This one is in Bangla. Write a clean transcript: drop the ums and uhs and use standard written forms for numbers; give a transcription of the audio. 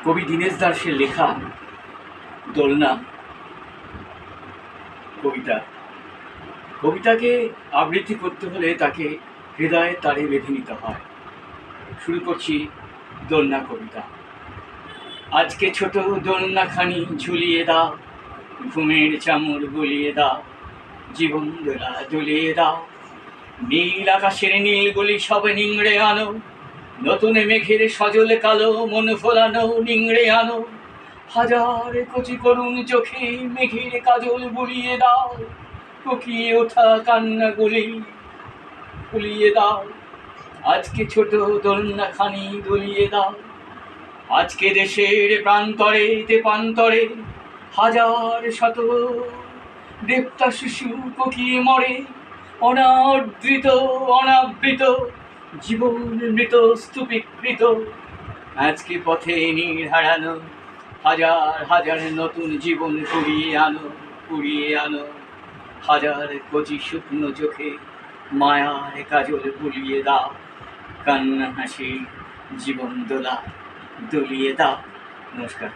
কবি দীনেশ দাসের লেখা দোলনা কবিতাকে আবৃত্তি করতে হলে তাকে হৃদয়ের তারে বেঁধে নিতে হয়। শুরু করছি দোলনা কবিতা। আজকে ছোট দোলনাখানি ঝুলিয়ে দাও, ঘুমের চামড় গলিয়ে দাও, জীবন দোলা দুলিয়ে দাও। নীল আকাশের নীলগুলি সব নিংড়ে আনো, নতুন মেঘের সজল কালো মন ফোলানো নিংড়ে আনো। হাজার কচি করুণ চোখে মেঘের কাজল বুলিয়ে দাও, কুকিয়ে ওঠা কান্নাগুলি ফুলিয়ে দাও। আজকে ছোট দোলনাখানি দুলিয়ে দাও। আজকে দেশের প্রান্তরে তেপান্তরে হাজার শত দেবতা শিশু কোকিয়ে মরে, অনাদৃত অনাবৃত জীবন মৃত স্তূপীকৃত। আজকে পথে নীড় হারানো হাজার হাজার নতুন জীবন কুড়িয়ে আনো। হাজার কচি শুকনো চোখে মায়ার কাজল বুলিয়ে দাও, কান্না হাসি জীবন দোলা দুলিয়ে দাও। নমস্কার।